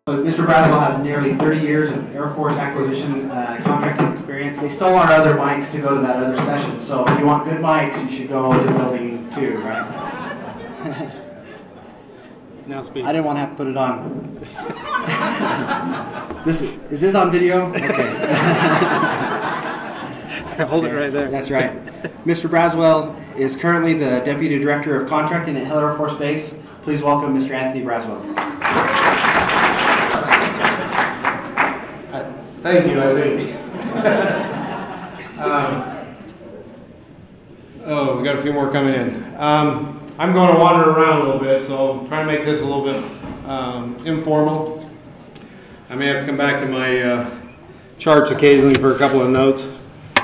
Mr. Braswell has nearly 30 years of Air Force acquisition contracting experience. They stole our other mics to go to that other session, so if you want good mics, you should go to building 2, right? Now speak. I didn't want to have to put it on. Is this on video? Okay. Hold it right there. That's right. Mr. Braswell is currently the Deputy Director of Contracting at Hill Air Force Base. Please welcome Mr. Anthony Braswell. Thank you, Anthony. We got a few more coming in. I'm going to wander around a little bit, so I'm trying to make this a little bit informal. I may have to come back to my charts occasionally for a couple of notes,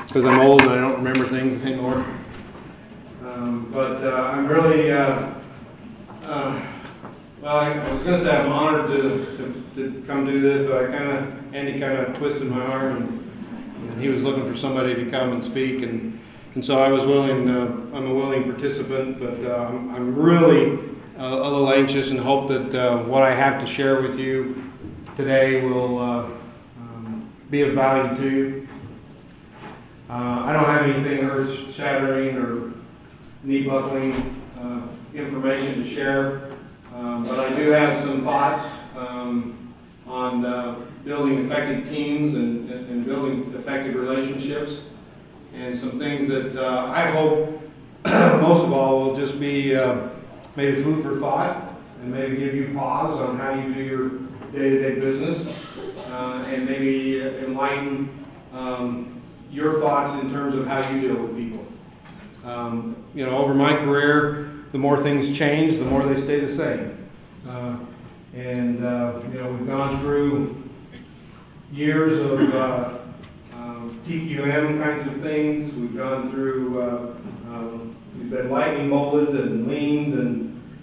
because I'm old and I don't remember things anymore. I'm really, well, I was going to say I'm honored to come do this, but Andy kind of twisted my arm, and he was looking for somebody to come and speak, and so I was willing. I'm a willing participant, but I'm really a little anxious and hope that what I have to share with you today will be of value to you. I don't have anything earth-shattering or knee-buckling information to share, but I do have some thoughts on building effective teams and building effective relationships, and some things that I hope most of all will just be maybe food for thought and maybe give you pause on how you do your day-to-day business, and maybe enlighten your thoughts in terms of how you deal with people. You know, over my career, the more things change, the more they stay the same. You know, we've gone through years of TQM kinds of things. We've gone through, we've been lightning molded and leaned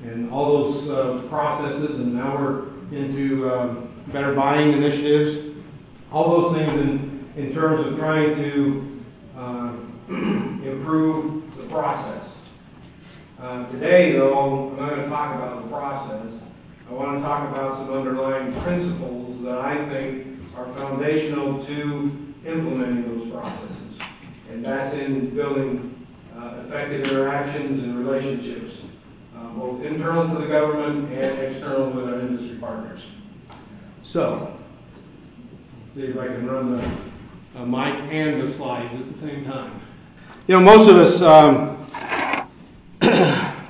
and all those processes, and now we're into better buying initiatives. All those things in terms of trying to improve the process. Today, though, I'm not going to talk about the process. I want to talk about some underlying principles that I think are foundational to implementing those processes. And that's in building effective interactions and relationships, both internal to the government and external with our industry partners. So, let's see if I can run the mic and the slides at the same time. You know, most of us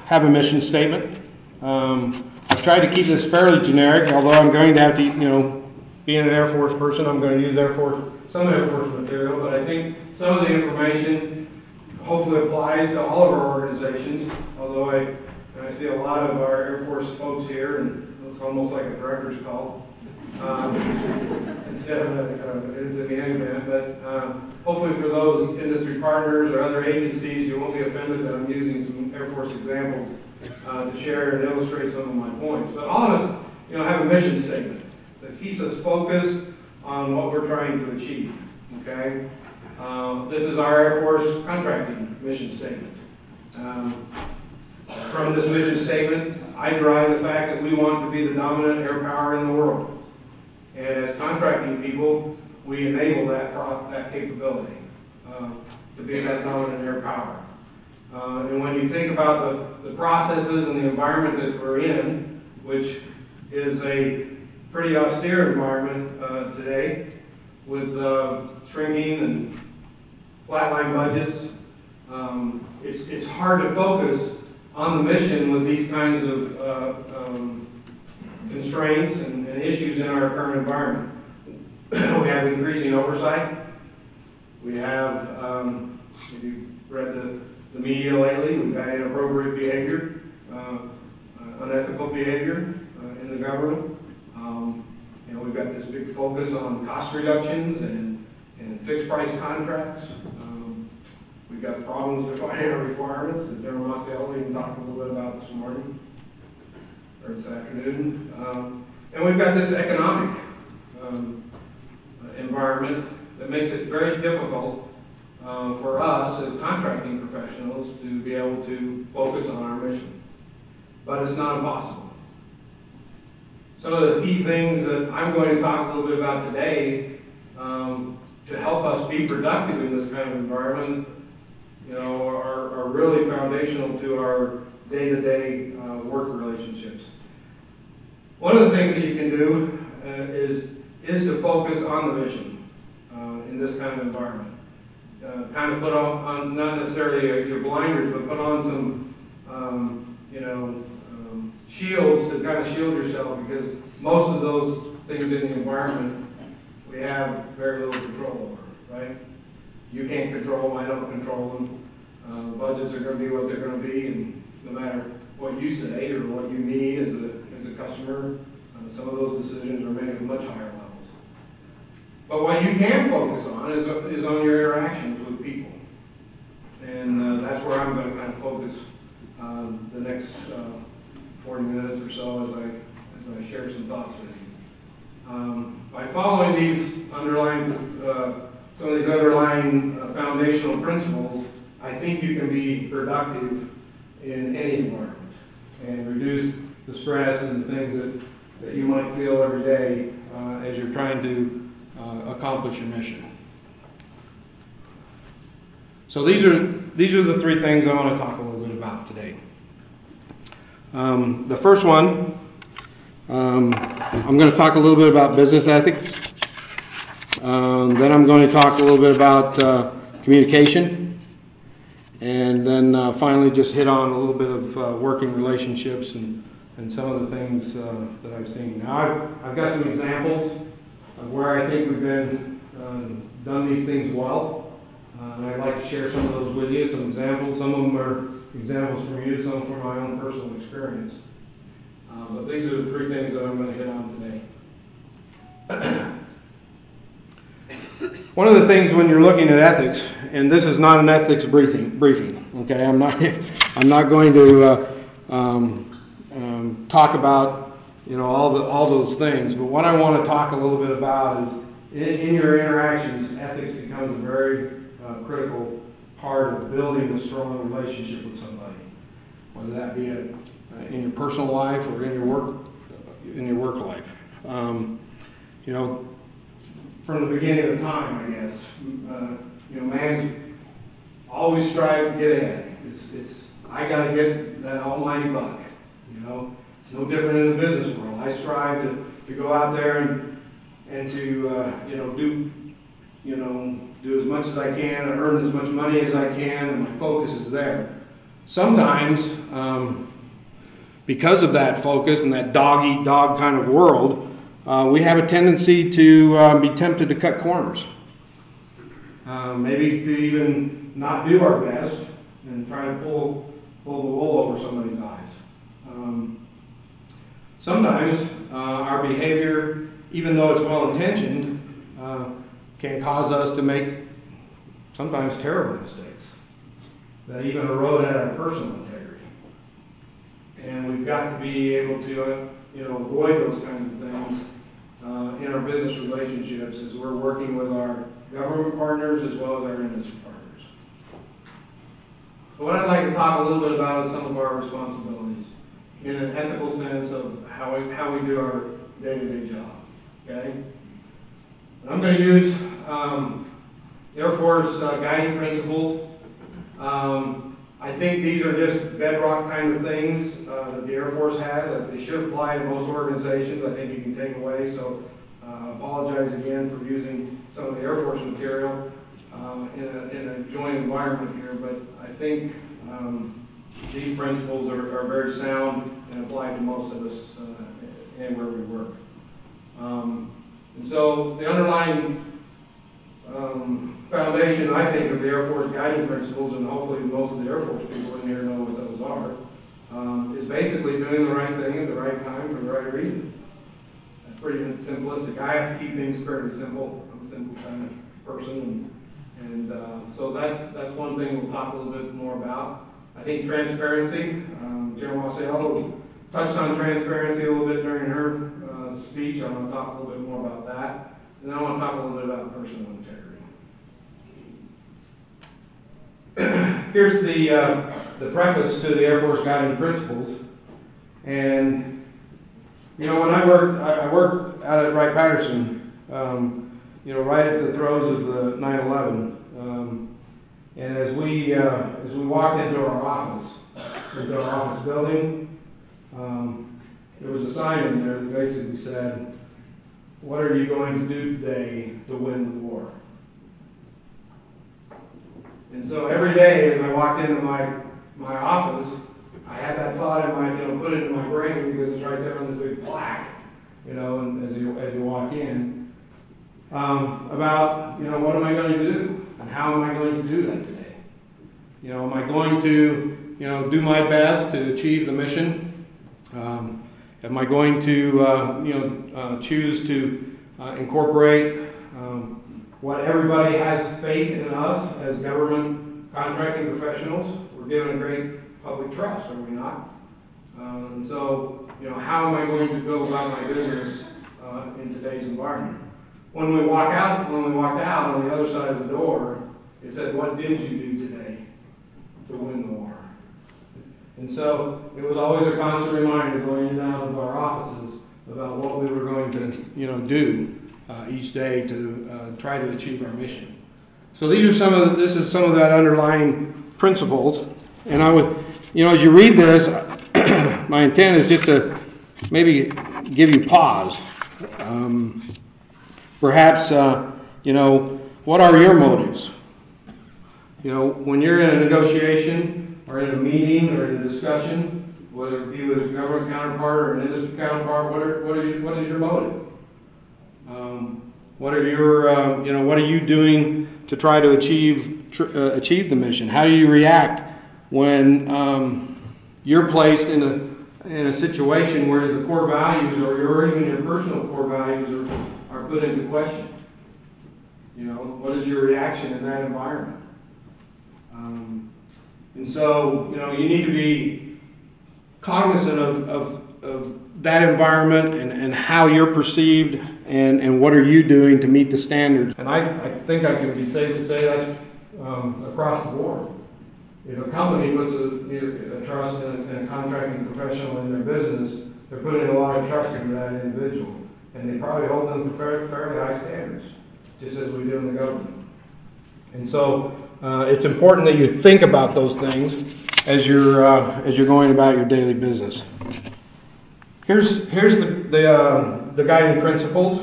have a mission statement. I've tried to keep this fairly generic, although I'm going to have to, you know, being an Air Force person, I'm going to use some Air Force material, but I think some of the information hopefully applies to all of our organizations, although I see a lot of our Air Force folks here, and it's almost like a director's call. Instead of an NCMA event, but hopefully for those industry partners or other agencies, you won't be offended that I'm using some Air Force examples to share and illustrate some of my points. But all of us, you know, have a mission statement that keeps us focused on what we're trying to achieve. Okay, this is our Air Force contracting mission statement. From this mission statement, I derive the fact that we want to be the dominant air power in the world. And as contracting people, we enable that capability to be that dominant air power. And when you think about the processes and the environment that we're in, which is a pretty austere environment today, with shrinking and flatline budgets, it's hard to focus on the mission with these kinds of constraints and issues in our current environment. We have increasing oversight. We have, if you've read the media lately, we've had inappropriate behavior, unethical behavior in the government. You know, we've got this big focus on cost reductions and fixed price contracts. We've got problems defining our requirements that General Maciel talked a little bit about this morning, or this afternoon. And we've got this economic environment that makes it very difficult for us as contracting professionals to be able to focus on our mission. But it's not impossible. some of the key things that I'm going to talk a little bit about today to help us be productive in this kind of environment, you know, are really foundational to our day-to-day work relationships. One of the things that you can do is to focus on the mission in this kind of environment. Kind of put on not necessarily your blinders, but put on some, you know, shields to kind of shield yourself, because most of those things in the environment we have very little control over, right? You can't control them, I don't control them. Budgets are going to be what they're going to be, and no matter what you say or what you need as a customer, some of those decisions are made at much higher levels. But what you can focus on is on your interactions with people. And that's where I'm going to kind of focus the next 40 minutes or so as I share some thoughts with you. By following these underlying, some of these underlying foundational principles, I think you can be productive in any environment and reduce the stress and the things that you might feel every day as you're trying to accomplish your mission. So these are the three things I want to talk a little bit about today. The first one, I'm going to talk a little bit about business ethics. Then I'm going to talk a little bit about communication. And then finally just hit on a little bit of working relationships and some of the things that I've seen. Now I've got some examples of where I think we've been done these things well. And I'd like to share some of those with you, some examples. Some of them are examples from you, some from my own personal experience. But these are the three things that I'm going to hit on today. One of the things when you're looking at ethics, and this is not an ethics briefing, okay? I'm not going to talk about, you know, all those things. But what I want to talk a little bit about is in your interactions, ethics becomes a very critical part of building a strong relationship with somebody, whether that be in your personal life or in your work life. You know, from the beginning of time, I guess, you know, man's always strive to get ahead. It's I got to get that almighty buck. You know, it's no different in the business world. I strive to go out there and to you know, do as much as I can, and earn as much money as I can, and my focus is there. Sometimes, because of that focus and that dog-eat-dog kind of world, we have a tendency to be tempted to cut corners. Maybe to even not do our best and try to pull the wool over somebody's eyes. Sometimes our behavior, even though it's well-intentioned, can cause us to make sometimes terrible mistakes that even erode at our personal integrity. And we've got to be able to avoid those kinds of things in our business relationships as we're working with our government partners as well as our industry partners. So what I'd like to talk a little bit about is some of our responsibilities in an ethical sense of how we do our day-to-day job. Okay? I'm going to use Air Force guiding principles. I think these are just bedrock kind of things that the Air Force has. They should apply to most organizations. I think you can take away. So I apologize again for using some of the Air Force material in a joint environment here. But I think these principles are very sound and apply to most of us and where we work. And so the underlying foundation, I think, of the Air Force guiding principles, and hopefully most of the Air Force people in here know what those are, is basically doing the right thing at the right time for the right reason. That's pretty simplistic. I have to keep things fairly simple. I'm a simple kind of person, and so that's one thing we'll talk a little bit more about. I think transparency. General Marcel touched on transparency a little bit during her speech. I want to talk a little bit more about that. And then I want to talk a little bit about personal integrity. Here's the preface to the Air Force Guiding Principles. And You know, when I worked out at Wright-Patterson, you know, right at the throes of the 9/11, and as we walked into our office building, there was a sign in there that basically said, "What are you going to do today to win the war?" And so every day as I walked into my office, I had that thought in my, you know, put it in my brain because it's right there on this big plaque, you know, and as you walk in, about, you know, what am I going to do and how am I going to do that today? You know, am I going to, you know, do my best to achieve the mission? Am I going to, you know, choose to incorporate what everybody has faith in us as government contracting professionals? We're given a great public trust, are we not? And so, you know, how am I going to go about my business in today's environment? When we walked out on the other side of the door, it said, "What did you do today to win the war?" And so it was always a constant reminder going in and out of our offices about what we were going to, you know, do each day to try to achieve our mission. So these are this is some of that underlying principles. And I would, you know, as you read this, my intent is just to maybe give you pause. Perhaps, you know, what are your motives? You know, when you're in a negotiation or in a meeting or in a discussion, whether it be with a government counterpart or an industry counterpart, what is your motive? What are your, you know, what are you doing to try to achieve the mission? How do you react when you're placed in a situation where the core values or even your personal core values are put into question? You know, what is your reaction in that environment? And so, you know, you need to be cognizant of that environment and how you're perceived and what are you doing to meet the standards. And I think I can be safe to say that's across the board. If a company puts a trust in a contracting professional in their business, they're putting a lot of trust into that individual. And they probably hold them to fairly high standards, just as we do in the government. And so it's important that you think about those things as you're going about your daily business. Here's the guiding principles.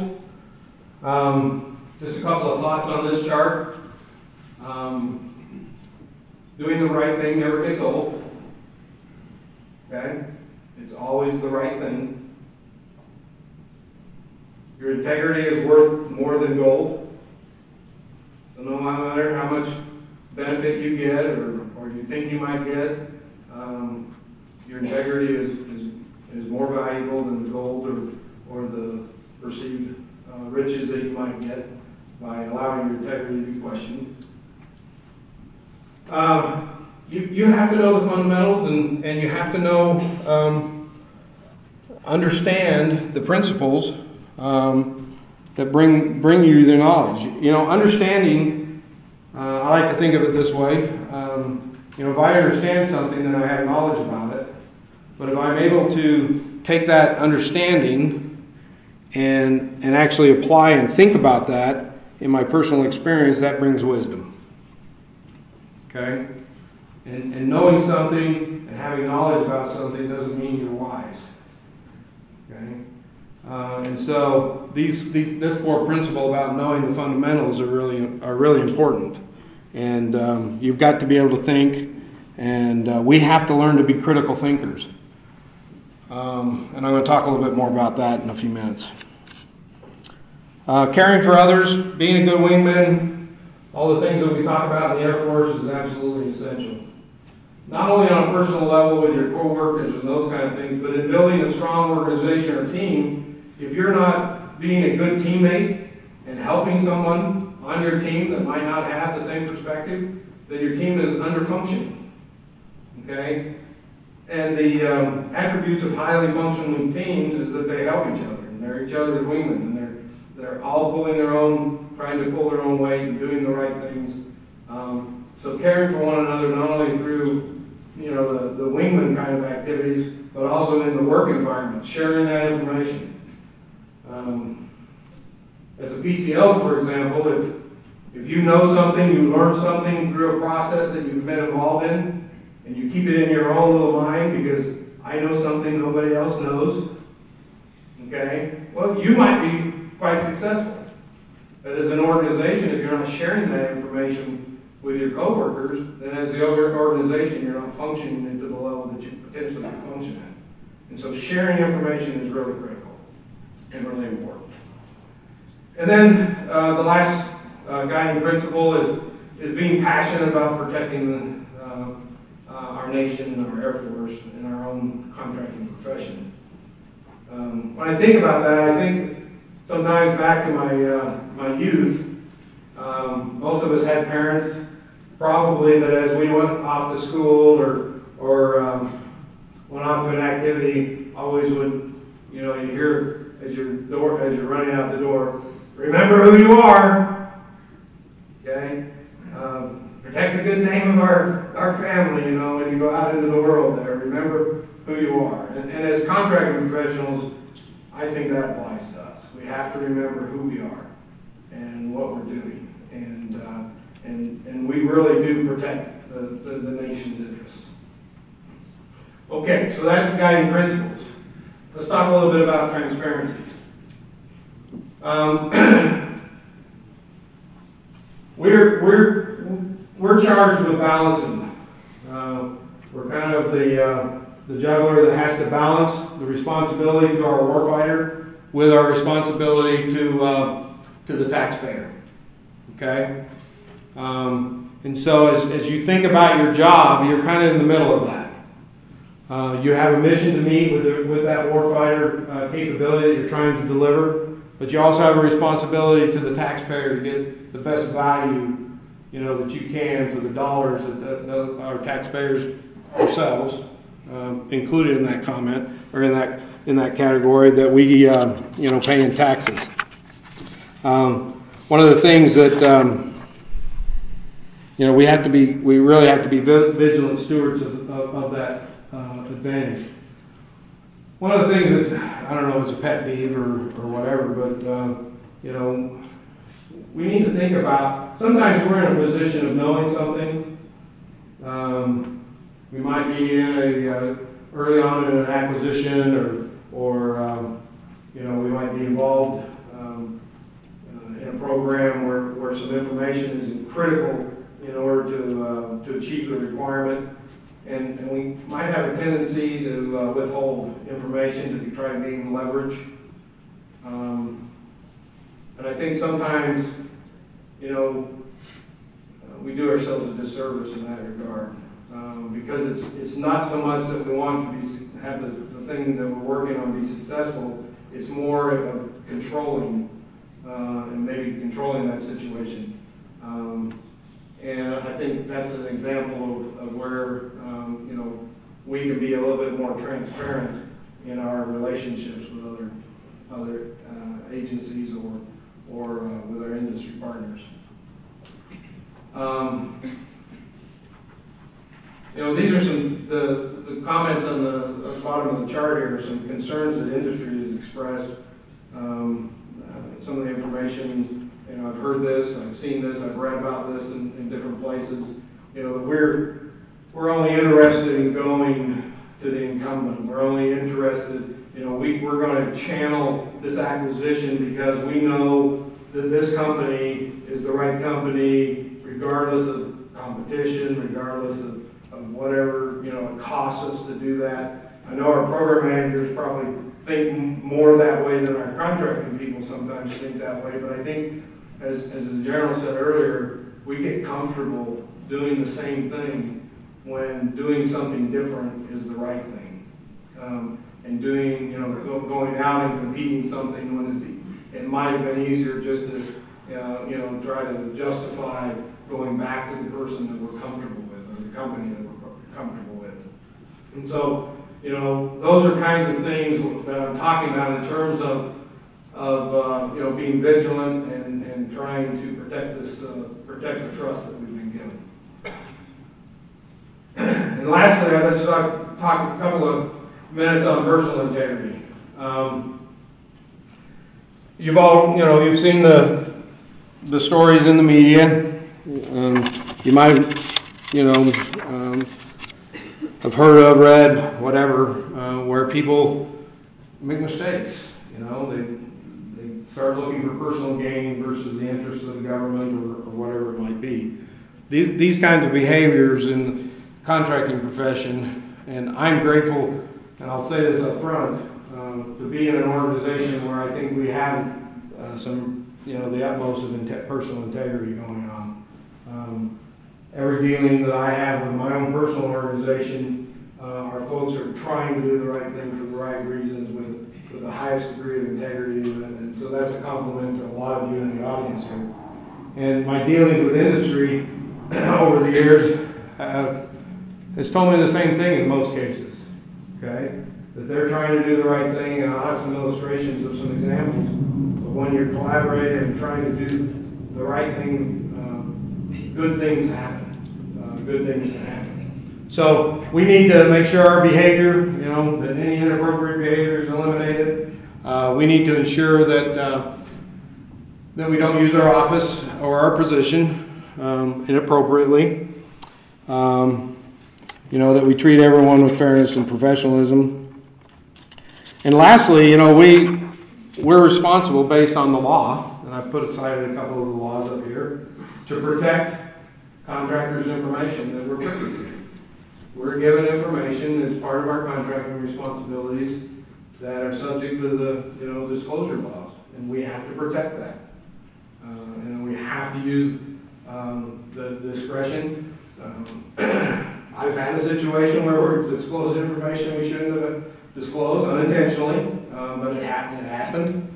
Just a couple of thoughts on this chart. Doing the right thing never gets old. Okay? It's always the right thing. Your integrity is worth more than gold. So no matter how much benefit you get or you think you might get, your integrity is more valuable than the gold or the perceived riches that you might get by allowing your integrity to be questioned. You have to know the fundamentals and you have to know, understand the principles that bring you the knowledge. You know, understanding, I like to think of it this way. You know, if I understand something, then I have knowledge about it. But if I'm able to take that understanding and actually apply and think about that in my personal experience, that brings wisdom. Okay? And knowing something and having knowledge about something doesn't mean you're wise. Okay? And so this core principle about knowing the fundamentals are really important. And you've got to be able to think, and we have to learn to be critical thinkers. And I'm going to talk a little bit more about that in a few minutes. Caring for others, being a good wingman, all the things that we talk about in the Air Force is absolutely essential. Not only on a personal level with your co-workers and those kind of things, but in building a strong organization or team, if you're not being a good teammate and helping someone on your team that might not have the same perspective, then your team is underfunctioning. Okay? And the attributes of highly functioning teams is that they help each other, and they're each other's wingmen, and they're all pulling their own, trying to pull their own weight and doing the right things. So caring for one another, not only through, you know, the wingman kind of activity, activities, but also in the work environment, sharing that information. As a PCL, for example, if you know something, you learn something through a process that you've been involved in, and you keep it in your own little mind because I know something nobody else knows, okay, well, you might be quite successful. But as an organization, if you're not sharing that information with your coworkers, then as the organization, you're not functioning into the level that you potentially could function at. And so sharing information is really critical and really important. And then the last guiding principle is being passionate about protecting our nation and our Air Force and our own contracting profession. When I think about that, I think sometimes back to my youth. Most of us had parents probably that as we went off to school or went off to an activity, always would, you hear as you're running out the door, remember who you are, okay? Protect the good name of our family, when you go out into the world there. Remember who you are. And as contracting professionals, I think that applies to us. We have to remember who we are and what we're doing. And we really do protect the nation's interests. Okay, so that's the guiding principles. Let's talk a little bit about transparency. We're charged with balancing. We're kind of the juggler that has to balance the responsibility to our warfighter with our responsibility to the taxpayer. Okay, and so as you think about your job, you're kind of in the middle of that. You have a mission to meet with that warfighter capability that you're trying to deliver, but you also have a responsibility to the taxpayer to get the best value, that you can for the dollars that our taxpayers ourselves, included in that comment or in that category that we pay in taxes. One of the things that we really have to be vigilant stewards of that advantage. One of the things that, I don't know if it's a pet peeve or whatever, but we need to think about, sometimes we're in a position of knowing something. We might be in early on in an acquisition or we might be involved in a program where some information is critical in order to achieve the requirement. And we might have a tendency to withhold information to try to gain leverage. And I think sometimes, we do ourselves a disservice in that regard. Because it's not so much that we want to have the thing that we're working on be successful. It's more of controlling and maybe controlling that situation. And I think that's an example of where we can be a little bit more transparent in our relationships with other agencies or with our industry partners. These are the comments on the bottom of the chart here, some concerns that industry has expressed. Some of the information, I've heard this, I've seen this, I've read about this in different places. We're only interested in going to the incumbent. We're only interested, we're going to channel this acquisition because we know that this company is the right company, regardless of competition, regardless of whatever, it costs us to do that. I know our program managers probably think more that way than our contracting people sometimes think that way, but I think, as the general said earlier, we get comfortable doing the same thing when doing something different is the right thing. And doing, going out and competing something when it might have been easier just to, try to justify going back to the person that we're comfortable with or the company that we're comfortable with. And so, those are kinds of things that I'm talking about in terms of being vigilant and trying to protect the trust that we've been given. And lastly, let's talk talk a couple of minutes on personal integrity. You've seen the stories in the media. You might have heard of, read, whatever, where people make mistakes. They start looking for personal gain versus the interests of the government or whatever it might be. These kinds of behaviors in the contracting profession, and I'm grateful, and I'll say this up front, to be in an organization where I think we have the utmost of personal integrity going on. Every dealing that I have with my own personal organization, our folks are trying to do the right thing for the right reasons with the highest degree of integrity, and so that's a compliment to a lot of you in the audience here. And my dealings with industry over the years has told me the same thing in most cases, okay? That they're trying to do the right thing, and I'll have some illustrations of some examples of when you're collaborating and trying to do the right thing, good things happen. Good things can happen. So we need to make sure our behavior, that any inappropriate behavior is eliminated. We need to ensure that we don't use our office or our position inappropriately. That we treat everyone with fairness and professionalism. And lastly, we're responsible based on the law, and I've put aside a couple of the laws up here, to protect contractors' information that we're privy to. We're given information as part of our contracting responsibilities that are subject to the disclosure laws, and we have to protect that. And we have to use the discretion. I've had a situation where we've disclosed information we shouldn't have disclosed unintentionally, but it happened.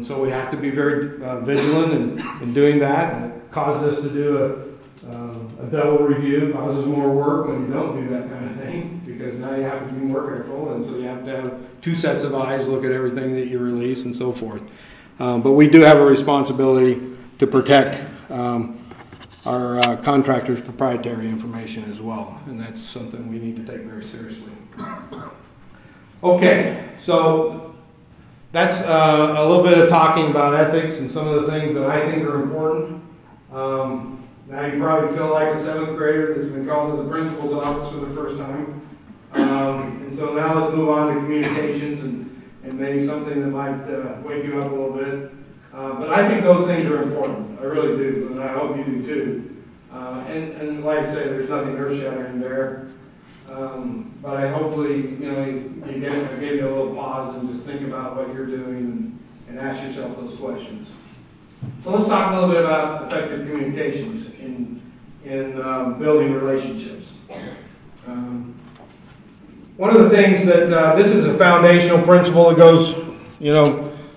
So we have to be very vigilant in doing that. And it caused us to do a double review. It causes more work when you don't do that kind of thing, because now you have to be more careful, and so you have to have two sets of eyes look at everything that you release and so forth. But we do have a responsibility to protect our contractors' proprietary information as well, and that's something we need to take very seriously. Okay, so that's a little bit of talking about ethics and some of the things that I think are important. Now you probably feel like a 7th grader that's been called to the principal's office for the first time. And so now let's move on to communications and maybe something that might wake you up a little bit. But I think those things are important. I really do, and I hope you do too. And like I say, there's nothing earth-shattering there. But I hopefully, I gave you a little pause and just think about what you're doing and ask yourself those questions. So let's talk a little bit about effective communications in building relationships. One of the things that this is a foundational principle that goes,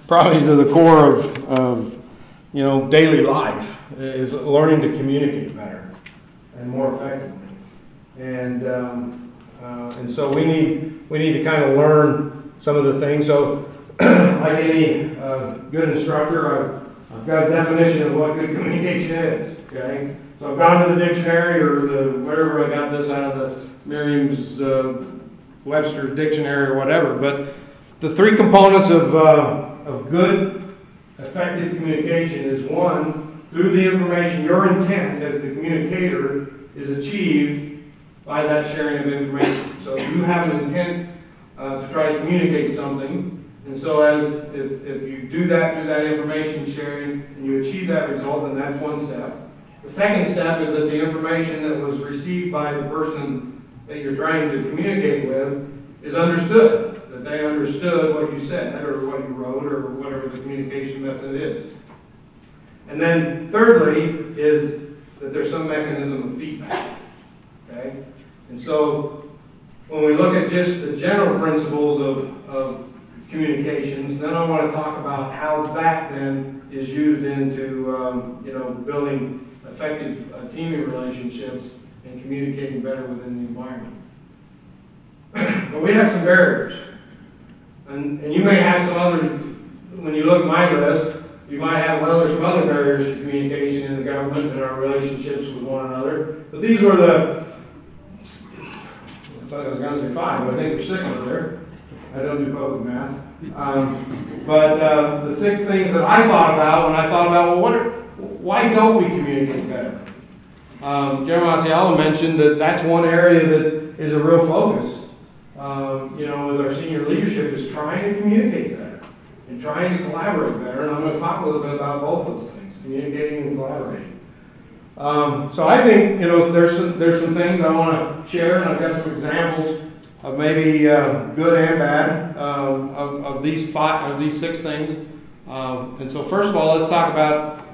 probably to the core of daily life, is learning to communicate better and more effectively. And so we need to kind of learn some of the things. So like any good instructor, I've got a definition of what good communication is, okay? So I've gone to the dictionary or wherever I got this out of the Merriam's Webster's dictionary or whatever, but the three components of good, effective communication is, one, through the information, your intent as the communicator is achieved by that sharing of information. So you have an intent to try to communicate something, and so if you do that through that information sharing and you achieve that result, then that's one step. The second step is that the information that was received by the person that you're trying to communicate with is understood, that they understood what you said or what you wrote or whatever the communication method is. And then thirdly is that there's some mechanism of feedback, okay? And so when we look at just the general principles of communications, then I want to talk about how that then is used into building effective teaming relationships and communicating better within the environment. But we have some barriers, and you may have some other. When you look at my list, you might have some other barriers to communication in the government and our relationships with one another. But these were the thought I was going to say 5, but I think there's 6 up there. I don't do public math. But the 6 things that I thought about when I thought about, well, why don't we communicate better? Jeremiah Ciala mentioned that that's one area that is a real focus. With our senior leadership is trying to communicate better and trying to collaborate better. And I'm going to talk a little bit about both those things, communicating and collaborating. So I think there's some things I want to share, and I've got some examples of maybe good and bad of these 6 things. And so first of all, let's talk about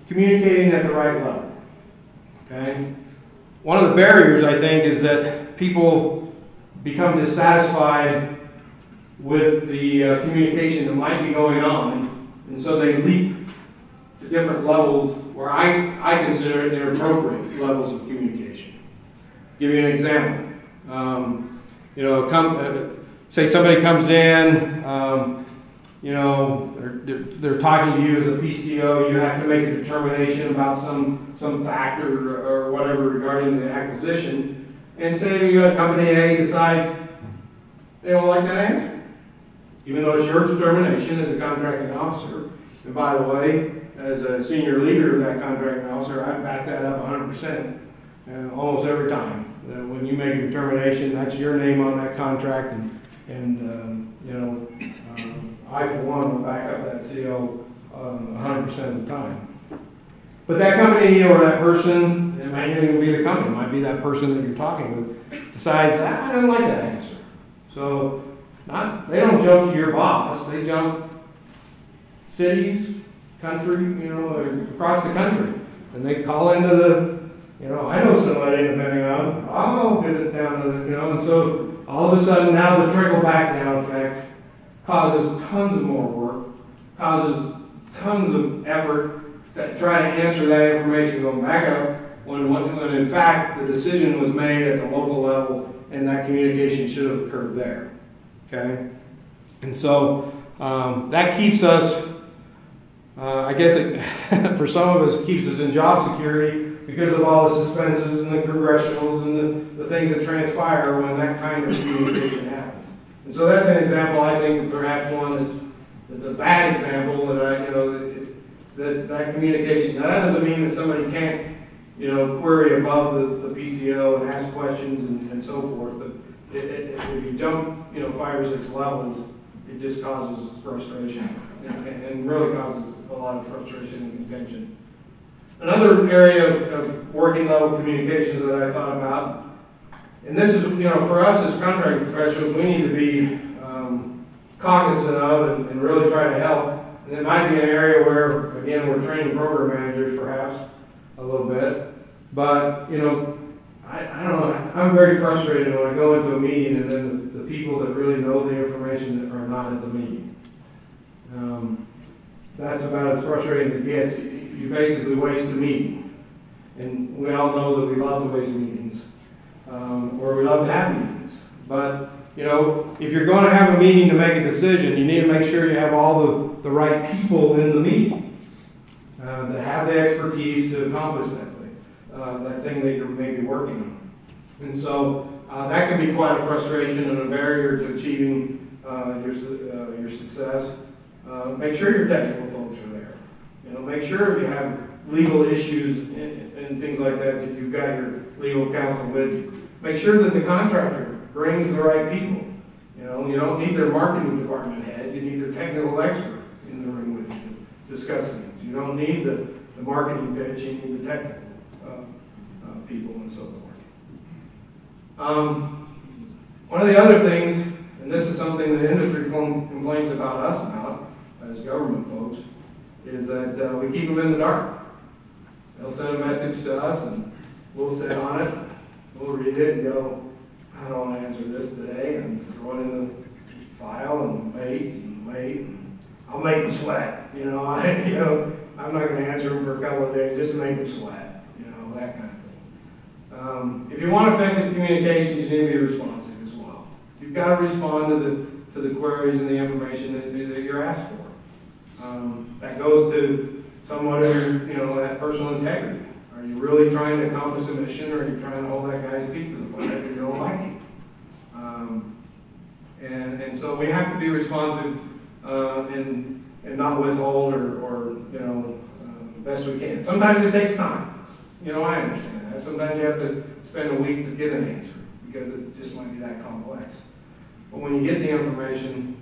communicating at the right level. Okay. One of the barriers, I think, is that people become dissatisfied with the communication that might be going on, and so they leap to different levels where I consider it inappropriate levels of communication. Give you an example. Say somebody comes in, they're talking to you as a PCO, you have to make a determination about some factor or whatever regarding the acquisition, and say company A decides they don't like that answer, even though it's your determination as a contracting officer. And by the way, as a senior leader of that contracting officer, I back that up 100%, almost every time. When you make a determination, that's your name on that contract, I, for one, will back up that CO 100% of the time. But that company or that person, it might not even be the company, it might be that person that you're talking with, decides, I don't like that answer. So they don't jump to your boss, they jump cities, country, across the country. And they call into I know somebody in the Pentagon, I'll get it down to and so all of a sudden now the trickle back down effect causes tons of more work, causes tons of effort to try to answer that information going back up when in fact the decision was made at the local level and that communication should have occurred there. Okay? And so that keeps us, I guess for some of us, it keeps us in job security because of all the suspenses and the congressionals and the things that transpire when that kind of communication happens. And so that's an example, I think, perhaps one that's a bad example that communication. Now, that doesn't mean that somebody can't, query above the PCO and ask questions and so forth. But if you jump, 5 or 6 levels, it just causes frustration and really causes a lot of frustration and contention. Another area of working level communications that I thought about, and this is, for us as contract professionals, we need to be cognizant of and really try to help. And it might be an area where, again, we're training program managers perhaps a little bit. But, I don't know, I'm very frustrated when I go into a meeting and then the people that really know the information are not at the meeting. That's about as frustrating as it gets. You basically waste a meeting. And we all know that we love to waste meetings. Or we love to have meetings. But, if you're going to have a meeting to make a decision, you need to make sure you have all the right people in the meeting that have the expertise to accomplish that thing that you're maybe working on. And so that can be quite a frustration and a barrier to achieving your success. Make sure your technical folks are there. Make sure if you have legal issues and things like that you've got your legal counsel with you. Make sure that the contractor brings the right people. You don't need their marketing department head. You need their technical expert in the room with you to discuss things. You don't need the marketing pitch. You need the technical people and so forth. One of the other things, and this is something the industry complains about us about as government folks, is that we keep them in the dark. They'll send a message to us and we'll sit on it, we'll read it and go, I don't want to answer this today, and just throw it in the file and wait and wait. And I'll make them sweat. I'm not going to answer them for a couple of days just to make them sweat. That kind of thing. If you want effective communications, you need to be responsive as well. You've got to respond to the queries and the information that you're asked for. That goes to somewhat of your, that personal integrity. Are you really trying to accomplish a mission, or are you trying to hold that guy's feet to the fire because you don't like him? And so we have to be responsive and not withhold or best we can. Sometimes it takes time. I understand that. Sometimes you have to spend a week to get an answer because it just might be that complex. But when you get the information,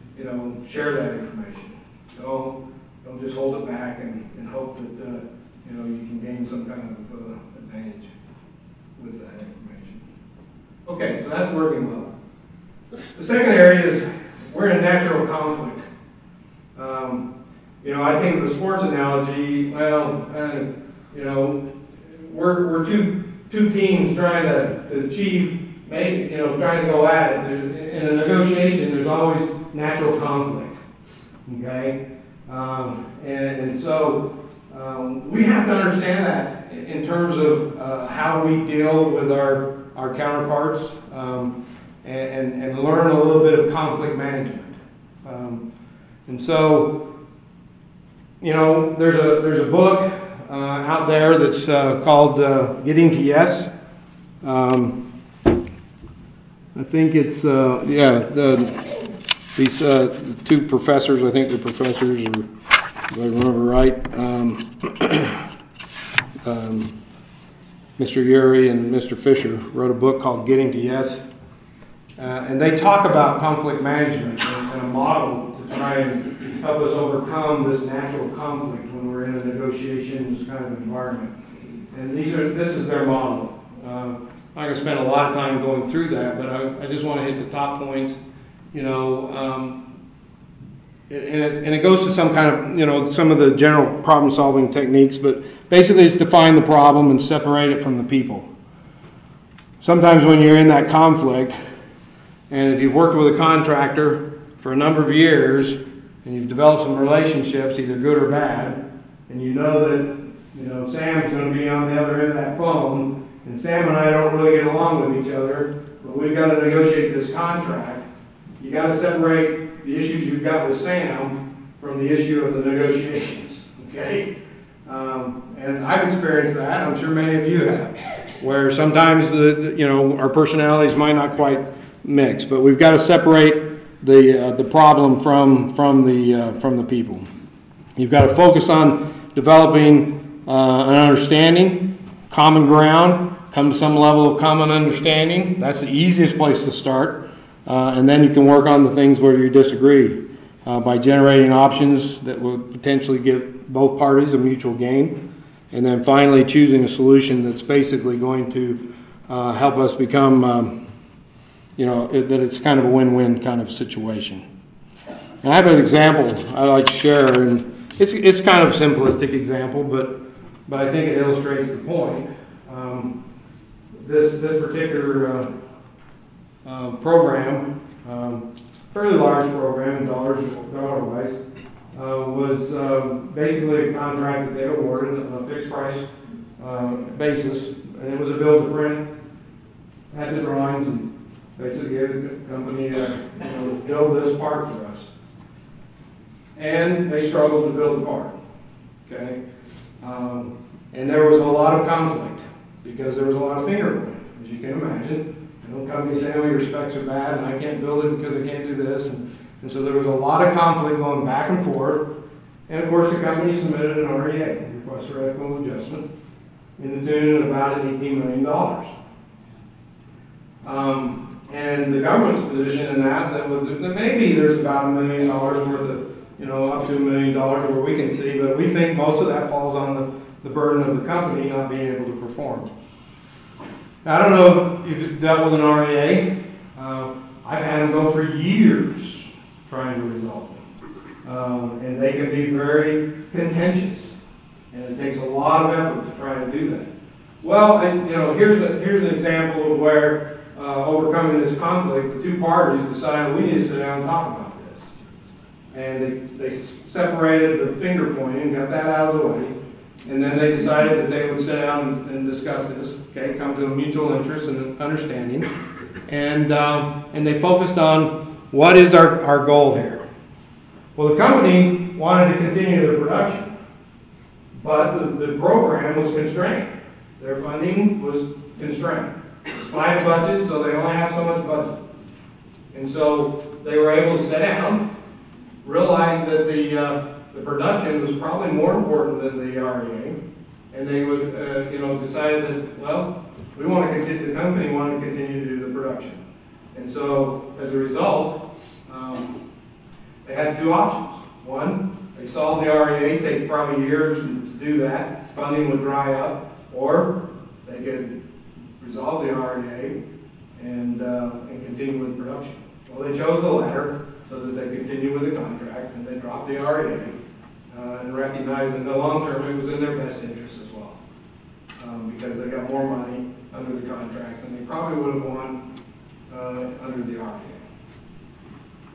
share that information. Don't just hold it back and hope that you can gain some kind of advantage with that information. Okay, so that's working well. The second area is we're in natural conflict. I think of the sports analogy. Well, we're two teams trying to achieve, trying to go at it. In a negotiation, there's always natural conflict. Okay, and so we have to understand that in terms of how we deal with our counterparts and learn a little bit of conflict management. And so, there's a book out there that's called Getting to Yes. I think it's these two professors. I think they're professors, if I remember right. Mr. Urey and Mr. Fisher wrote a book called Getting to Yes. And they talk about conflict management and a model to try and help us overcome this natural conflict when we're in a negotiations kind of environment. And this is their model. I'm not going to spend a lot of time going through that, but I just want to hit the top points. And it goes to some kind of, some of the general problem-solving techniques, but basically it's define the problem and separate it from the people. Sometimes when you're in that conflict, and if you've worked with a contractor for a number of years, and you've developed some relationships, either good or bad, and you know that Sam's going to be on the other end of that phone, and Sam and I don't really get along with each other, but we've got to negotiate this contract. You got to separate the issues you've got with Sam from the issue of the negotiations. Okay, and I've experienced that. I'm sure many of you have, where sometimes our personalities might not quite mix, but we've got to separate the problem from the people. You've got to focus on developing an understanding, common ground, come to some level of common understanding. That's the easiest place to start, and then you can work on the things where you disagree by generating options that will potentially give both parties a mutual gain, and then finally choosing a solution that's basically going to help us become that it's kind of a win-win kind of situation. And I have an example I like to share, and it's kind of a simplistic example, but I think it illustrates the point. This particular program, fairly large program in dollar-wise, was basically a contract that they awarded on a fixed price basis, and it was a build to print, had the drawings, and basically gave the company to build this part for us. And they struggled to build the part. Okay? And there was a lot of conflict because there was a lot of finger pointing, as you can imagine. And the company saying, oh, your specs are bad and I can't build it because I can't do this. And so there was a lot of conflict going back and forth. And of course the company submitted an REA, request for equitable adjustment, in the tune of about $18 million. And the government's position in that was that maybe there's about $1 million worth of, up to $1 million where we can see, but we think most of that falls on the burden of the company not being able to perform. Now, I don't know if you've dealt with an REA. I've had them go for years trying to resolve them. And they can be very contentious, and it takes a lot of effort to try to do that. Well, and here's an example of where overcoming this conflict, the two parties decided we need to sit down and talk about this. And they separated the finger pointing, got that out of the way, and then they decided that they would sit down and discuss this, okay, come to a mutual interest and understanding. And they focused on what is our goal here. Well, the company wanted to continue their production, but the program was constrained. Their funding was constrained. Five budget, so they only have so much budget. And so they were able to sit down, realize that the production was probably more important than the REA, and they would, decided that, well, we want to continue, the company wanted to continue to do the production. And so, as a result, they had two options. One, they solved the REA, take probably years to do that, funding would dry up, or they could resolve the REA and continue with production. Well, they chose the latter so that they continue with the contract, and they dropped the REA and recognized in the long term it was in their best interest as well, because they got more money under the contract than they probably would have won under the REA.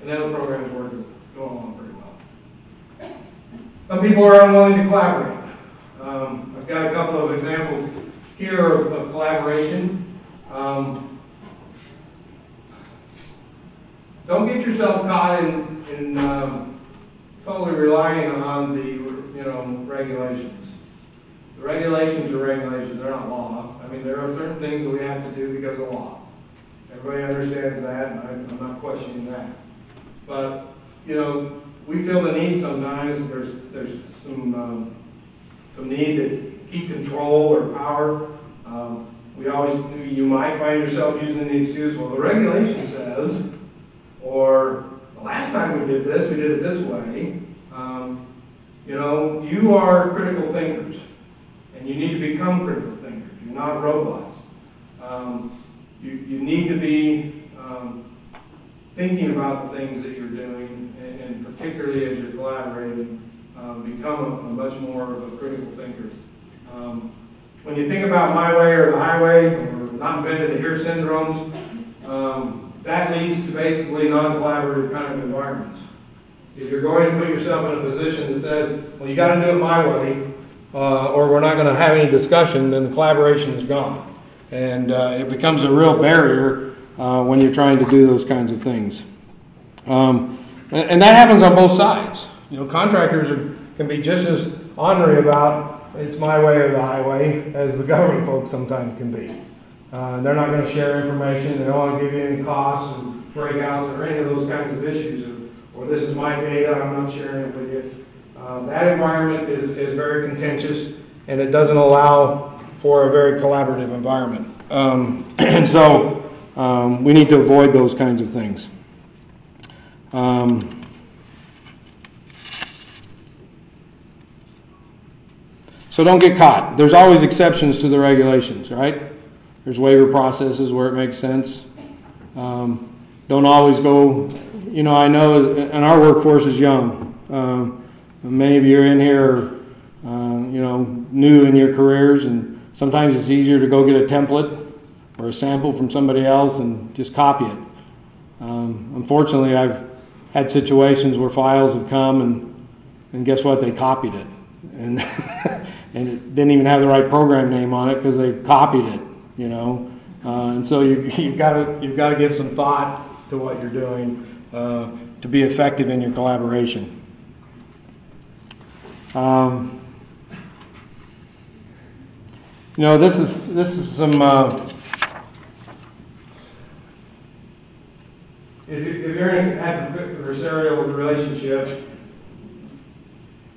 And then the program's working, going along pretty well. Some people are unwilling to collaborate. I've got a couple of examples here of collaboration. Don't get yourself caught in totally relying on the regulations. The regulations are regulations; they're not law. I mean, there are certain things that we have to do because of law. Everybody understands that, and I'm not questioning that. But we feel the need sometimes. There's some need to keep control or power. You might find yourself using the excuse, well, the regulation says, or the last time we did it this way. You are critical thinkers, and you need to become critical thinkers. You're not robots. You need to be thinking about the things that you're doing, and particularly as you're collaborating, become a much more of a critical thinker. When you think about my way or the highway, or not invented to hear syndromes, that leads to basically non-collaborative kind of environments. If you're going to put yourself in a position that says, well, you got to do it my way, or we're not going to have any discussion, then the collaboration is gone. And it becomes a real barrier when you're trying to do those kinds of things. And that happens on both sides. Contractors can be just as ornery about it's my way or the highway as the government folks sometimes can be. They're not going to share information. They don't want to give you any costs and breakouts or any of those kinds of issues. Or this is my data, I'm not sharing it with you. That environment is very contentious, and it doesn't allow for a very collaborative environment. And so we need to avoid those kinds of things. So don't get caught. There's always exceptions to the regulations, right? There's waiver processes where it makes sense. Don't always go, I know, and our workforce is young. Many of you are in here, new in your careers, and sometimes it's easier to go get a template or a sample from somebody else and just copy it. Unfortunately, I've had situations where files have come and guess what? They copied it. And and it didn't even have the right program name on it because they copied it, and so you've got to give some thought to what you're doing to be effective in your collaboration. This is some. If you're in an adversarial relationship,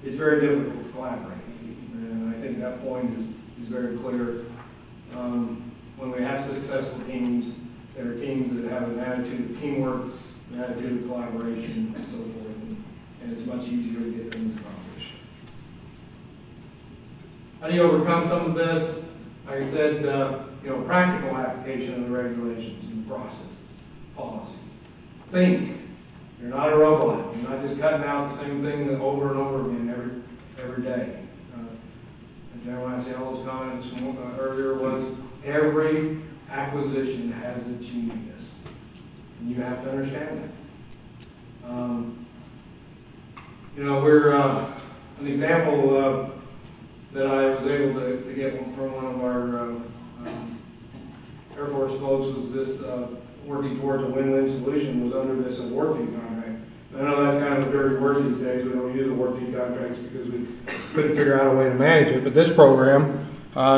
it's very difficult to collaborate. And I think that point is very clear. When we have successful teams, there are teams that have an attitude of teamwork, an attitude of collaboration, and so forth. And it's much easier to get things accomplished. How do you overcome some of this? Like I said, practical application of the regulations and process, policies. Think. You're not a robot. You're not just cutting out the same thing over and over again every day. And General, I say all those comments earlier was every acquisition has its uniqueness, and you have to understand that. We're an example that I was able to get from one of our Air Force folks was this. Working towards a win-win solution was under this award fee contract. I know that's kind of a dirty word these days. We don't use award fee contracts because we couldn't figure out a way to manage it. But this program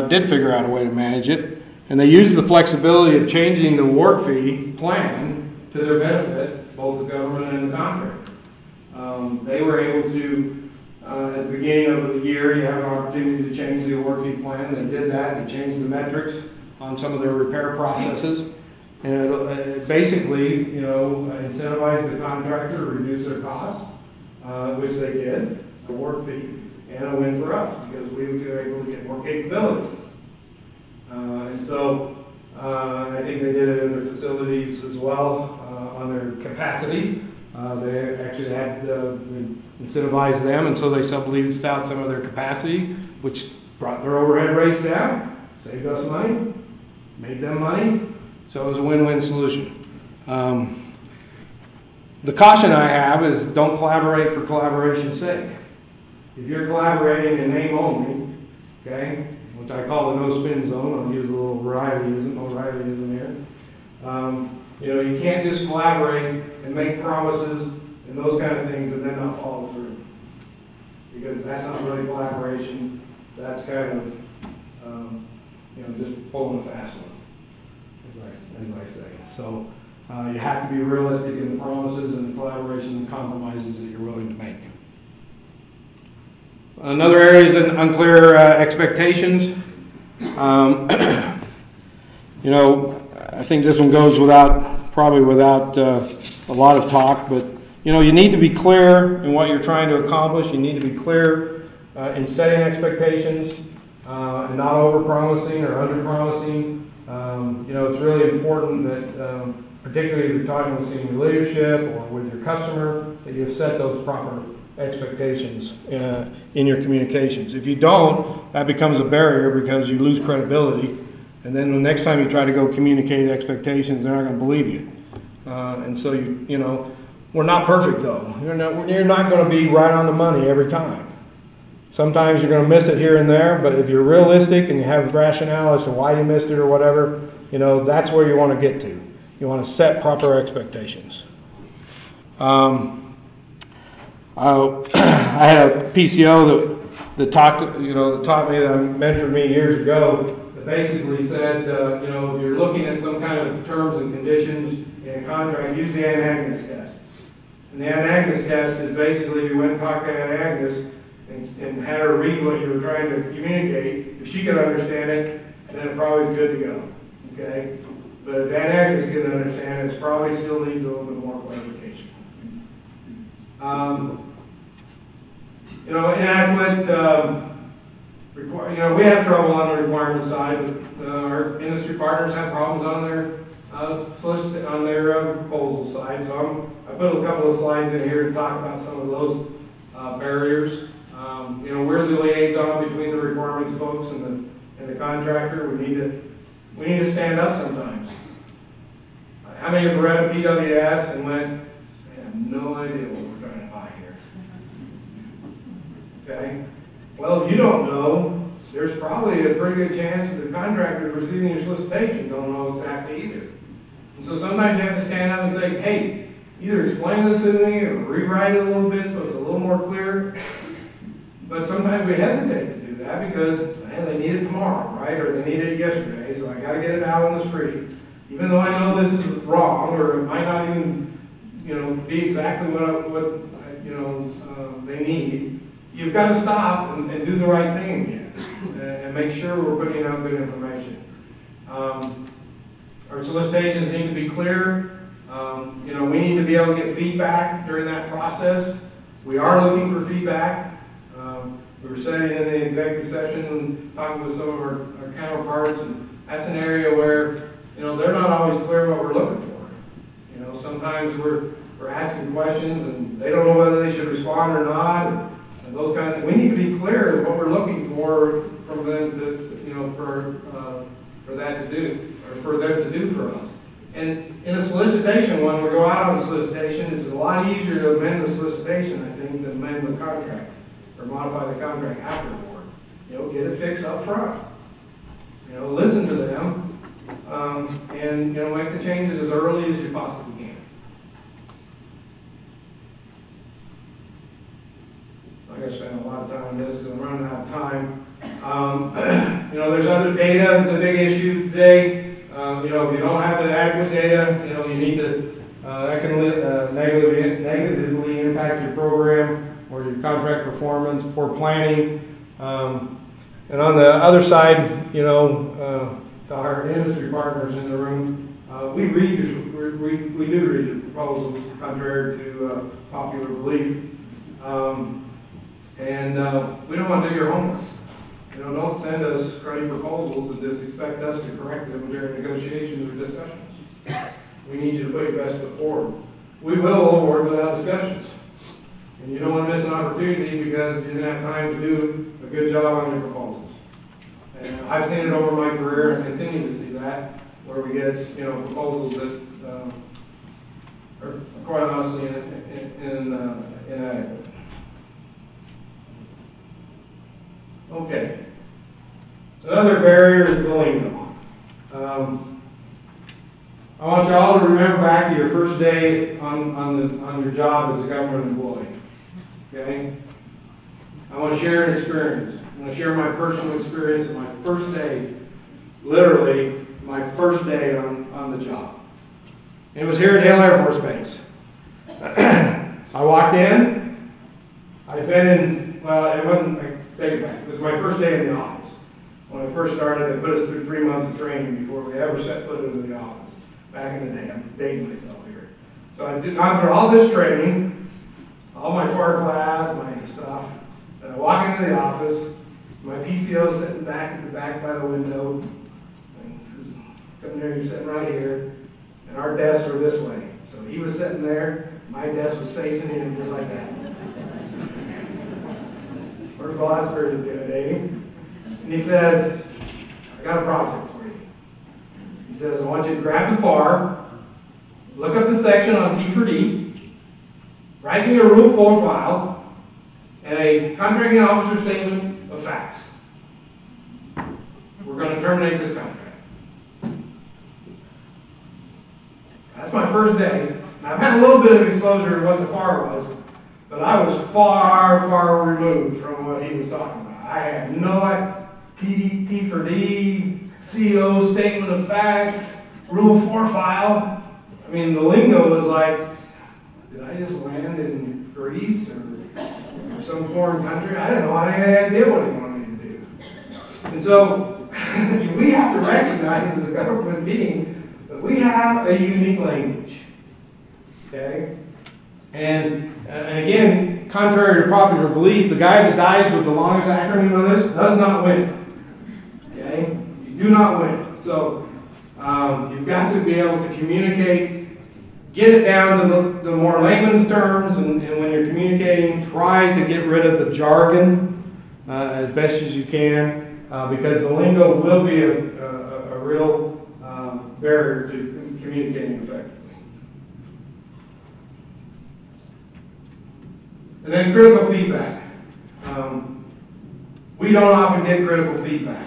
did figure out a way to manage it, and they used the flexibility of changing the award fee plan to their benefit, both the government and the contractor. They were able to, at the beginning of the year, you have an opportunity to change the award fee plan. They did that, and they changed the metrics on some of their repair processes. And it basically, incentivized the contractor to reduce their costs, which they did, award fee, and a win for us because we were able to get more capability. And so I think they did it in their facilities as well on their capacity. They actually had incentivized them, and so they subleased out some of their capacity, which brought their overhead rates down, saved us money, made them money. So it was a win-win solution. The caution I have is don't collaborate for collaboration's sake. If you're collaborating in name only, okay, which I call the no-spin zone, I'll use a little O'Reillyism here. You can't just collaborate and make promises and those kind of things and then not follow through. Because that's not really collaboration. That's kind of, just pulling a fast one. As I say. So you have to be realistic in the promises and the collaboration and compromises that you're willing to make. Another area is unclear expectations. I think this one goes probably without a lot of talk, but you need to be clear in what you're trying to accomplish. You need to be clear in setting expectations and not over-promising or under-promising. It's really important that, particularly if you're talking with senior leadership or with your customer, that you've set those proper expectations in your communications. If you don't, that becomes a barrier because you lose credibility, and then the next time you try to go communicate expectations, they're not going to believe you. And so we're not perfect though. You're not going to be right on the money every time. Sometimes you're going to miss it here and there, but if you're realistic and you have rationale as to why you missed it or whatever, that's where you want to get to. You want to set proper expectations. I had a PCO that taught me, that mentored me years ago, that basically said, if you're looking at some kind of terms and conditions in a contract, use the Ann Agnes test. And the Ann Agnes test is basically you went and talked to Ann Agnes and had her read what you were trying to communicate. If she could understand it, then it probably is good to go. Okay? But if Ann Agnes can understand it, it probably still needs a little bit more clarification. Inadequate, we have trouble on the requirement side, but our industry partners have problems on their proposal side. So I put a couple of slides in here to talk about some of those barriers. We're the liaison between the requirements folks and the contractor. We need to stand up sometimes. How many have read a PWS and went, I have no idea what we're trying to buy here? Okay. Well, if you don't know, there's probably a pretty good chance that the contractor receiving your solicitation don't know exactly either. And so sometimes you have to stand up and say, hey, either explain this to me or rewrite it a little bit so it's a little more clear. But sometimes we hesitate to do that because, man, they need it tomorrow, right? Or they need it yesterday, so I got to get it out on the street. Even though I know this is wrong, or it might not even, be exactly what they need. You've got to stop and do the right thing again, and make sure we're putting out good information. Our solicitations need to be clear. We need to be able to get feedback during that process. We are looking for feedback. We were sitting in the executive session and talking with some of our counterparts, and that's an area where, they're not always clear what we're looking for. Sometimes we're asking questions and they don't know whether they should respond or not, and those kinds of things. We need to be clear what we're looking for from them to, for that to do, or for them to do for us. And in a solicitation, when we go out on a solicitation, it's a lot easier to amend the solicitation, I think, than amend the contract or modify the contract afterward. Get it fixed up front. Listen to them, and make the changes as early as you possibly can. I'm going to spend a lot of time on this because I'm running out of time. You know, there's other data. It's a big issue today. You know, if you don't have the adequate data, you know, you need to, that can negatively impact your program or your contract performance, poor planning. And on the other side, you know, to our industry partners in the room, we do read your proposals, contrary to popular belief. We don't want to do your homework. You know, don't send us cruddy proposals and just expect us to correct them during negotiations or discussions. We need you to put your best foot forward. We will award without discussions. And you don't want to miss an opportunity because you didn't have time to do a good job on your proposals. And I've seen it over my career and continue to see that, where we get, you know, proposals that are quite honestly inadequate. Okay. Another barrier is the lingo. I want y'all to remember back to your first day on your job as a government employee. Okay? I want to share an experience. I'm going to share my personal experience of my first day, literally my first day on the job. And it was here at Hale Air Force Base. I walked in. I'd been in, well, it wasn't, I take it back. It was my first day in the office. When I first started, they put us through 3 months of training before we ever set foot into the office. Back in the day, I'm dating myself here. So I did gone through all this training, all my FAR class, my stuff. And I walk into the office, my PCO sitting back at the back by the window. And he says, come here, you're sitting right here. And our desks were this way. So he was sitting there, my desk was facing him just like that. First of all, that's very intimidating. And he says, I got a project for you. He says, I want you to grab the FAR, look up the section on T4D, write me a Rule 4 file, and a contracting officer statement of facts. We're going to terminate this contract. That's my first day. Now, I've had a little bit of exposure to what the FAR was, but I was far, far removed from what he was talking about. I had no idea. T4D, CO, statement of facts, Rule 4 file. I mean, the lingo was like, did I just land in Greece or some foreign country? I didn't know any idea what he wanted me to do. And so we have to recognize as a government being that we have a unique language. Okay? And again, contrary to popular belief, the guy that dies with the longest acronym of this does not win. Okay? You do not win. So you've got to be able to communicate, get it down to the more layman's terms, and when you're communicating, try to get rid of the jargon as best as you can, because the lingo will be a real barrier to communicating effectively. And then critical feedback. We don't often get critical feedback.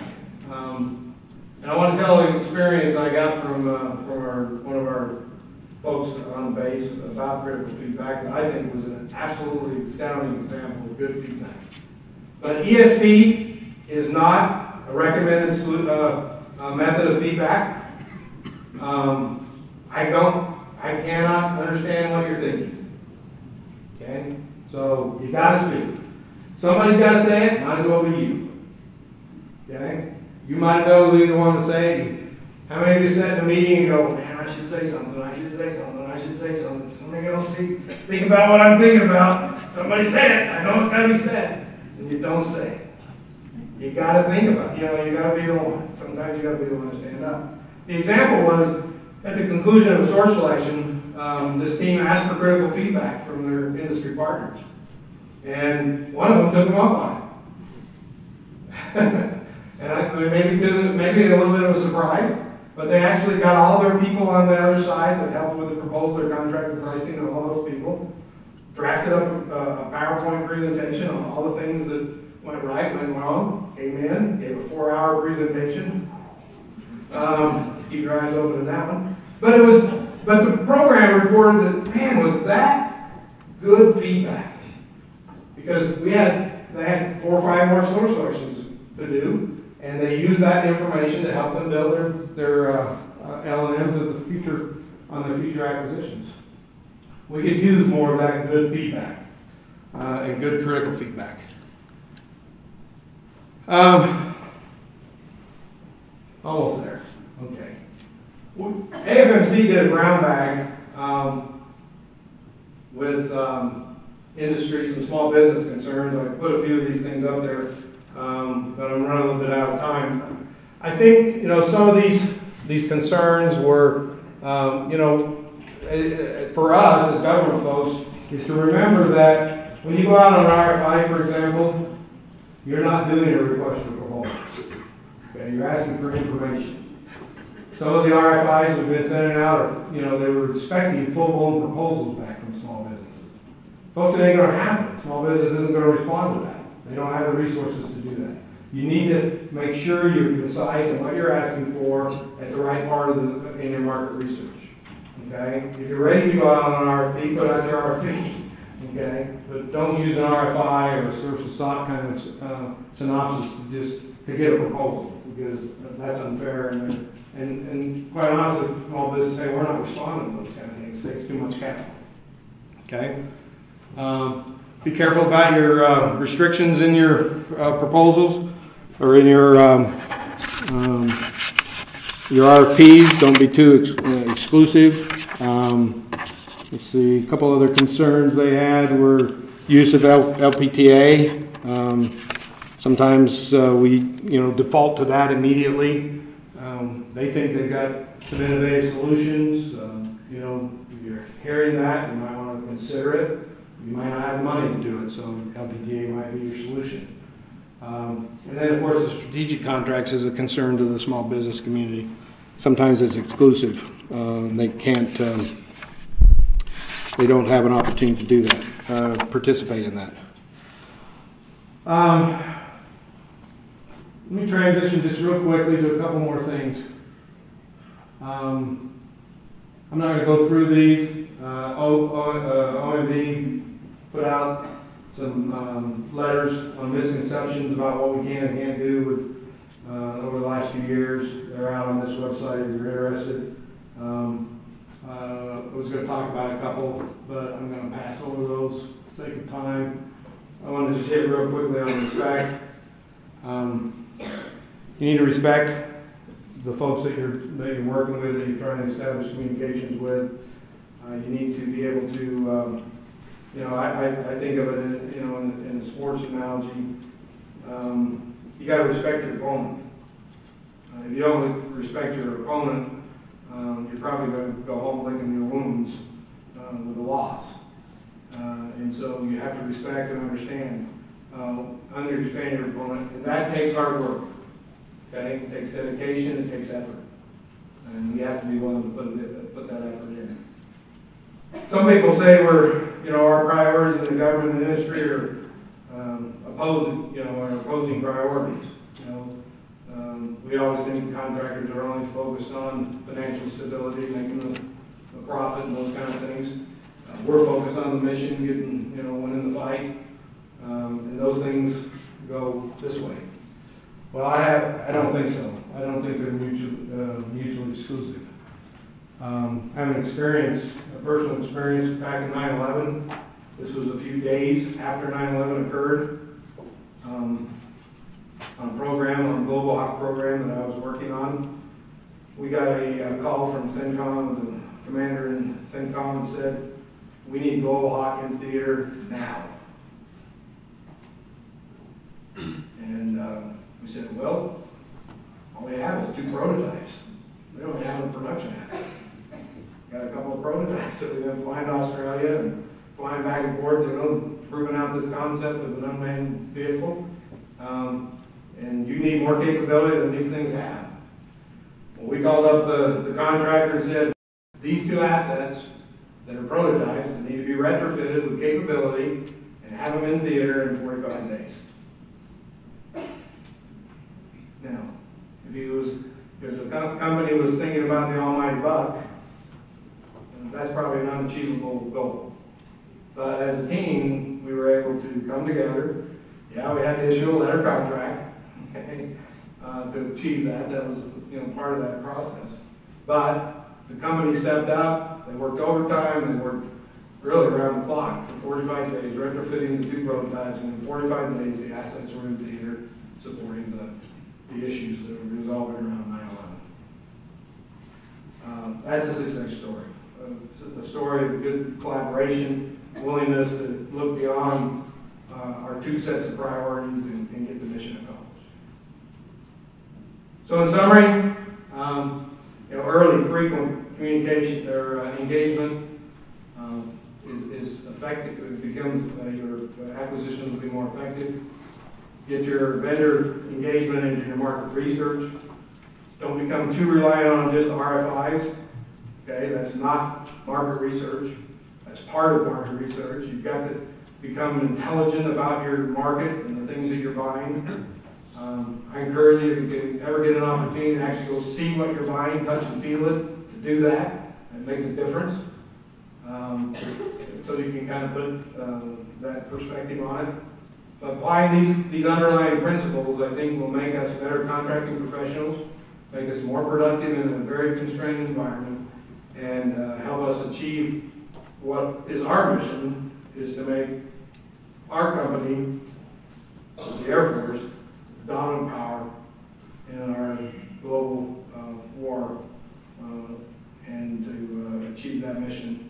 And I want to tell an experience I got from one of our folks on base about critical feedback that I think was an absolutely astounding example of good feedback. But ESP is not a recommended method of feedback. I cannot understand what you're thinking. Okay? So you got to speak. Somebody's got to say it, might as well be you. Okay? You might well be the one to say it. How many of you sat in a meeting and go, man, I should say something, I should say something, I should say something. Somebody else think about what I'm thinking about. Somebody say it. I know it's got to be said. And you don't say it. You got to think about it. You know, you got to be the one. Sometimes you got to be the one to stand up. The example was at the conclusion of a source selection, this team asked for critical feedback from their industry partners. And one of them took them up on it. And maybe a little bit of a surprise, but they actually got all their people on the other side that helped with the proposal, their contract and pricing, and all those people, drafted up a PowerPoint presentation on all the things that went right, went wrong, came in, gave a 4-hour presentation. Keep your eyes open on that one. But the program reported that, man, was that good feedback. Because they had 4 or 5 more source selections to do, and they use that information to help them build their L&Ms of the future on their future acquisitions. We could use more of that good feedback and good critical feedback. Almost there. Okay. AFMC did a brown bag with industries and small business concerns. I put a few of these things up there, but I'm running a little bit out of time. I think, you know, some of these concerns were, you know, for us as government folks, is to remember that when you go out on an RFI, for example, you're not doing a request for proposal. Okay, you're asking for information. Some of the RFIs have been sending out, you know, they were expecting full-blown proposals back from small businesses. Folks, it ain't going to happen. Small business isn't going to respond to that. They don't have the resources to do that. You need to make sure you're concise in what you're asking for at the right part of in your market research. Okay? If you're ready to go out on an RFP, put out your RFP. Okay? But don't use an RFI or a source of stock kind of synopsis to get a proposal, because that's unfair, and quite honestly, small business say we're not responding to those kind of things. It takes too much capital. Okay? Be careful about your restrictions in your proposals or in your RFPs. Don't be too exclusive. Let's see, a couple other concerns they had were use of LPTA. Sometimes we, you know, default to that immediately. They think they've got some innovative solutions. You know, if you're hearing that, you might want to consider it. You might not have money to do it, so LPTA might be your solution. And then, of course, the strategic contracts is a concern to the small business community. Sometimes it's exclusive. They can't, they don't have an opportunity to do that, participate in that. Let me transition just real quickly to a couple more things. I'm not going to go through these. OMB put out some letters on misconceptions about what we can and can't do with, over the last few years. They're out on this website if you're interested. I was going to talk about a couple, but I'm going to pass over those for the sake of time. I want to just hit real quickly on respect. You need to respect the folks that you're working with, that you're trying to establish communications with. You need to be able to, you know, I think of it, you know, in the sports analogy. You got to respect your opponent. If you don't respect your opponent, you're probably going to go home licking your wounds with a loss. And so you have to respect and understand your opponent, and that takes hard work. Okay, it takes dedication, it takes effort, and you have to be willing to put that effort in. Some people say our priorities in the government and industry are opposing priorities. We always think contractors are only focused on financial stability, making a profit, and those kind of things. We're focused on the mission, winning the fight, and those things go this way. Well, I don't think so. I don't think they're mutually exclusive. I have an experience, a personal experience back in 9/11. This was a few days after 9/11 occurred. On a Global Hawk program that I was working on, we got a call from CENTCOM, the commander in CENTCOM, and said, "We need Global Hawk in theater now." And we said, "Well, all we have is 2 prototypes. We don't have a production asset. Got a couple of prototypes that we've been flying to Australia and flying back and forth, proving out this concept of an unmanned vehicle. And you need more capability than these things have." Well, we called up the contractor and said, "These 2 assets that are prototypes that need to be retrofitted with capability and have them in theater in 45 days. Now, if the company was thinking about the almighty buck, that's probably an unachievable goal. But as a team, we were able to come together. Yeah, we had to issue a letter contract. Okay. to achieve that. That was, part of that process. But the company stepped up. They worked overtime. They worked really around the clock for 45 days, retrofitting the 2 prototypes, and in 45 days the assets were in theater supporting the issues that were resolving around 9/11. That's a success story. A story of good collaboration, willingness to look beyond our 2 sets of priorities and get the mission accomplished. So in summary, early, frequent communication or engagement is effective. It becomes your acquisitions will be more effective. Get your vendor engagement into your market research. Don't become too reliant on just RFIs. Okay, that's not market research. That's part of market research. You've got to become intelligent about your market and the things that you're buying. I encourage you, if you can ever get an opportunity to actually go see what you're buying, touch and feel it, to do that. It makes a difference. So you can kind of put that perspective on it. But applying these underlying principles, I think, will make us better contracting professionals, make us more productive in a very constrained environment, and help us achieve what is our mission, is to make our company, the Air Force, the dominant power in our global war, and to achieve that mission.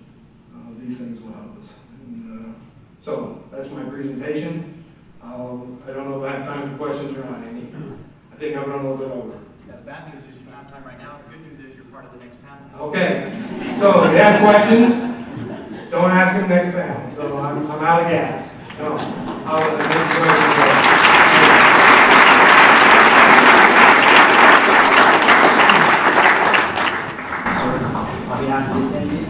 These things will help us. And, so that's my presentation. I don't know if I have time for questions or not, Andy. I think I've run a little bit over. Yeah, the bad news is you don't have time right now. The good news is you're part of the next panel. Okay. So if you have questions, don't ask them next panel. So I'm out of gas. No. I'll on behalf of the attendees,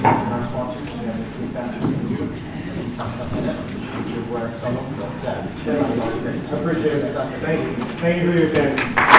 our sponsors, we have this week back to you. I appreciate it. Thank you. Thank you for your attention.